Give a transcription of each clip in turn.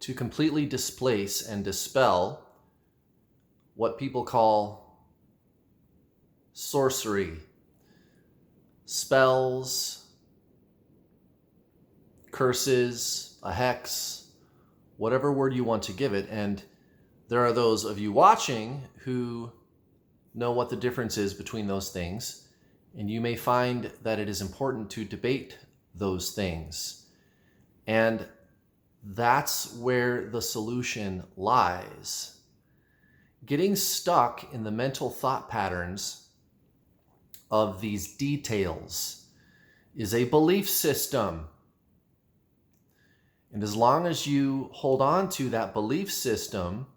to completely displace and dispel what people call sorcery, spells, curses, a hex, whatever word you want to give it. And there are those of you watching who know what the difference is between those things, and you may find that it is important to debate those things. And that's where the solution lies. Getting stuck in the mental thought patterns of these details is a belief system. And as long as you hold on to that belief system,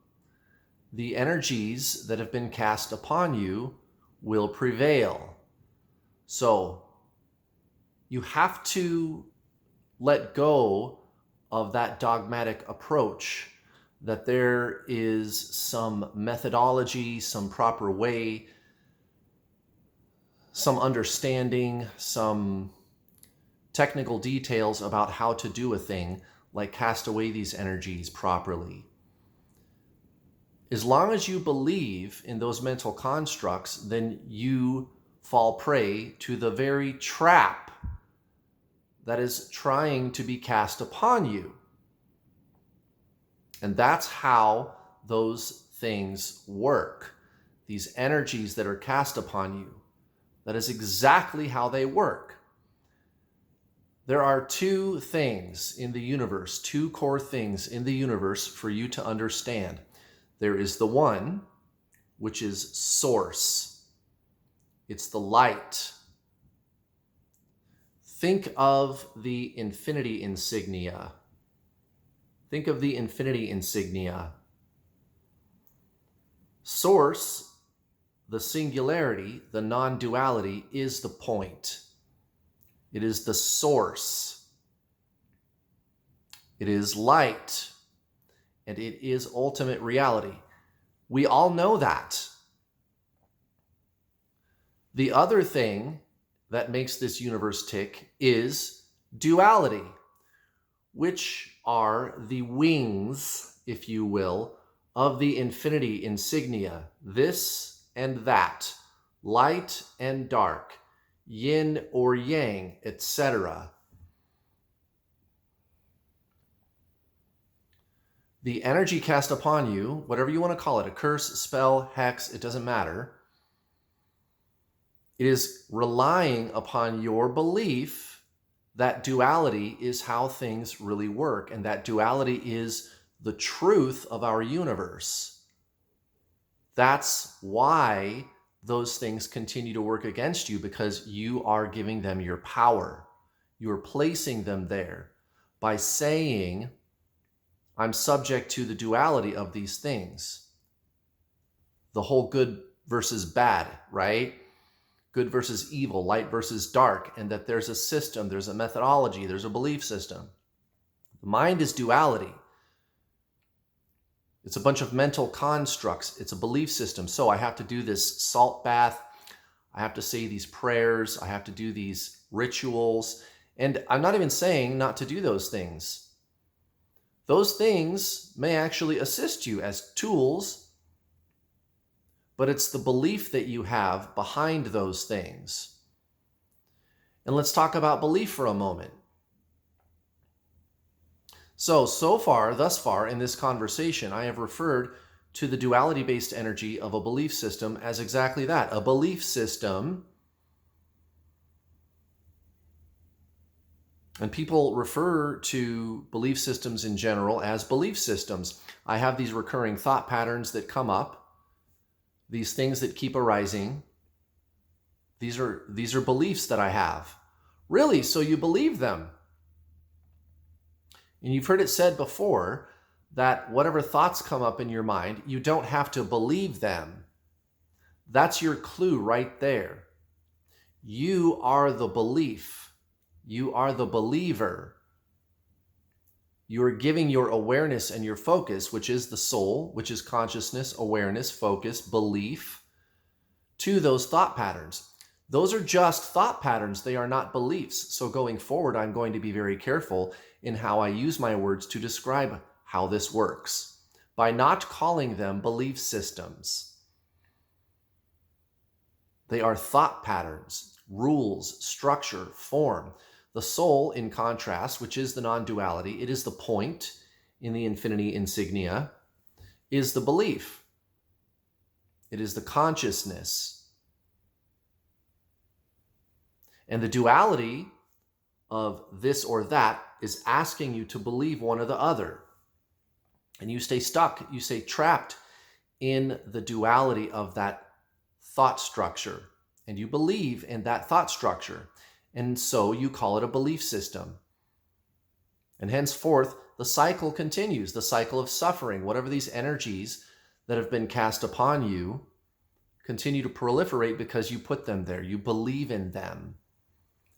the energies that have been cast upon you will prevail. So you have to let go of that dogmatic approach, that there is some methodology, some proper way, some understanding, some technical details about how to do a thing, like cast away these energies properly. As long as you believe in those mental constructs, then you fall prey to the very trap that is trying to be cast upon you. And that's how those things work. These energies that are cast upon you, that is exactly how they work. There are two things in the universe, two core things in the universe for you to understand. There is the one, which is source. It's the light. Think of the infinity insignia. Think of the infinity insignia. Source, the singularity, the non-duality, is the point. It is the source. It is light. And it is ultimate reality. We all know that. The other thing that makes this universe tick is duality, which are the wings, if you will, of the infinity insignia, this and that, light and dark, yin or yang, etc. The energy cast upon you, whatever you want to call it, a curse, spell, hex, it doesn't matter. It is relying upon your belief that duality is how things really work, and that duality is the truth of our universe. That's why those things continue to work against you, because you are giving them your power. You are placing them there by saying, I'm subject to the duality of these things. The whole good versus bad, right? Good versus evil, light versus dark, and that there's a system, there's a methodology, there's a belief system. The mind is duality. It's a bunch of mental constructs. It's a belief system. So I have to do this salt bath. I have to say these prayers. I have to do these rituals. And I'm not even saying not to do those things. Those things may actually assist you as tools, but it's the belief that you have behind those things. And let's talk about belief for a moment. Thus far in this conversation, I have referred to the duality-based energy of a belief system as exactly that, a belief system. And people refer to belief systems in general as belief systems. I have these recurring thought patterns that come up, these things that keep arising. These are beliefs that I have. Really? So you believe them? And you've heard it said before that whatever thoughts come up in your mind, you don't have to believe them. That's your clue right there. You are the belief. You are the believer. You are giving your awareness and your focus, which is the soul, which is consciousness, awareness, focus, belief, to those thought patterns. Those are just thought patterns. They are not beliefs. So going forward, I'm going to be very careful in how I use my words to describe how this works by not calling them belief systems. They are thought patterns, rules, structure, form. The soul, in contrast, which is the non-duality, it is the point in the infinity insignia, is the belief. It is the consciousness. And the duality of this or that is asking you to believe one or the other. And you stay stuck, you stay trapped in the duality of that thought structure. And you believe in that thought structure. And so you call it a belief system. And henceforth, the cycle continues, the cycle of suffering. Whatever these energies that have been cast upon you continue to proliferate because you put them there. You believe in them.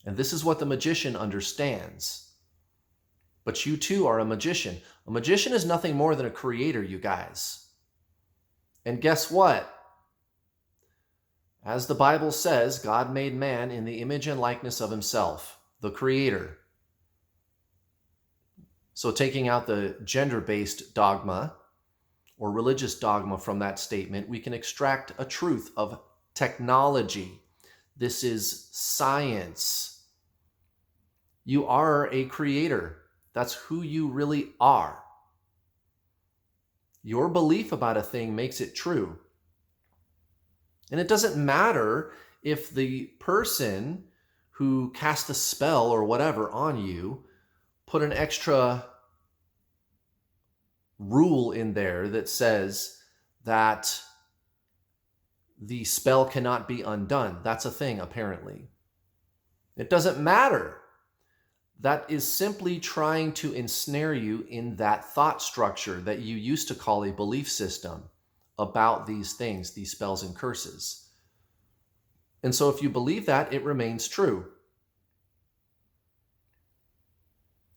And this is what the magician understands. But you too are a magician. A magician is nothing more than a creator, you guys. And guess what? As the Bible says, God made man in the image and likeness of himself, the creator. So taking out the gender-based dogma or religious dogma from that statement, we can extract a truth of technology. This is science. You are a creator. That's who you really are. Your belief about a thing makes it true. And it doesn't matter if the person who cast a spell or whatever on you put an extra rule in there that says that the spell cannot be undone. That's a thing, apparently. It doesn't matter. That is simply trying to ensnare you in that thought structure that you used to call a belief system about these things, these spells and curses. And so if you believe that, it remains true.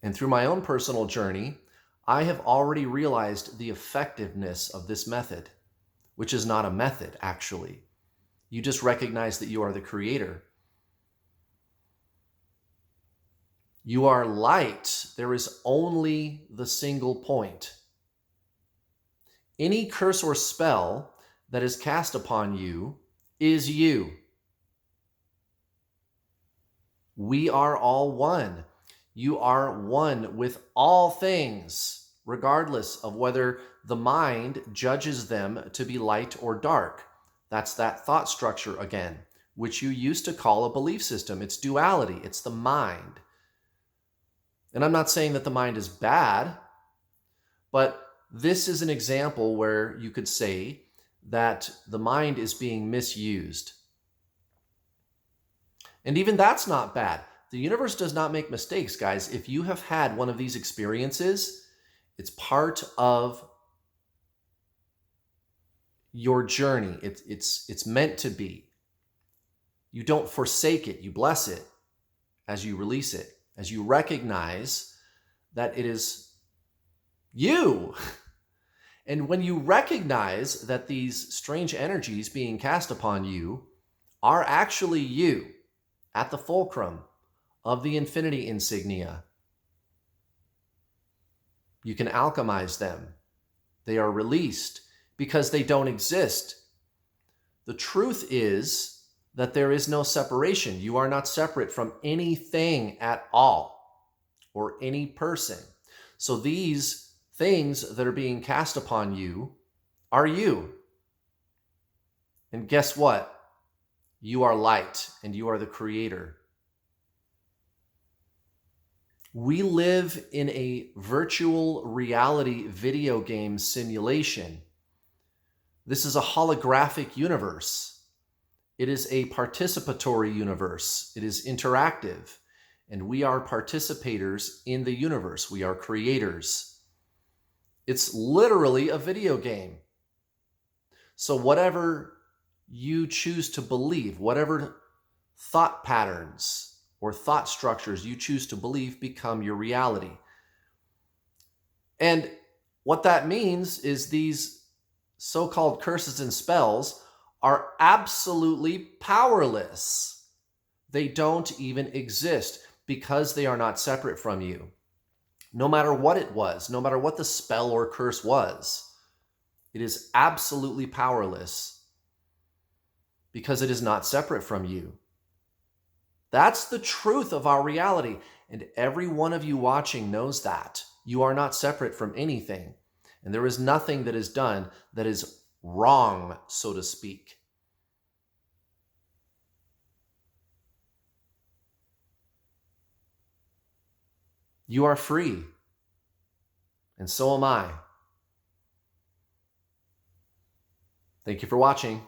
And through my own personal journey, I have already realized the effectiveness of this method, which is not a method, actually. You just recognize that you are the creator. You are light. There is only the single point. Any curse or spell that is cast upon you is you. We are all one. You are one with all things, regardless of whether the mind judges them to be light or dark. That's that thought structure again, which you used to call a belief system. It's duality. It's the mind. And I'm not saying that the mind is bad, but this is an example where you could say that the mind is being misused. And even that's not bad. The universe does not make mistakes, guys. If you have had one of these experiences, it's part of your journey. It's meant to be. You don't forsake it. You bless it as you release it, as you recognize that it is you. And when you recognize that these strange energies being cast upon you are actually you at the fulcrum of the infinity insignia, you can alchemize them. They are released because they don't exist. The truth is that there is no separation. You are not separate from anything at all or any person. So these things that are being cast upon you are you. And guess what? You are light and you are the creator. We live in a virtual reality video game simulation. This is a holographic universe. It is a participatory universe. It is interactive. And we are participators in the universe. We are creators. It's literally a video game. So whatever you choose to believe, whatever thought patterns or thought structures you choose to believe become your reality. And what that means is these so-called curses and spells are absolutely powerless. They don't even exist because they are not separate from you. no matter what it was, no matter what the spell or curse was. It is absolutely powerless because it is not separate from you. That's the truth of our reality. And every one of you watching knows that. You are not separate from anything. And there is nothing that is done that is wrong, so to speak. You are free. And so am I. Thank you for watching.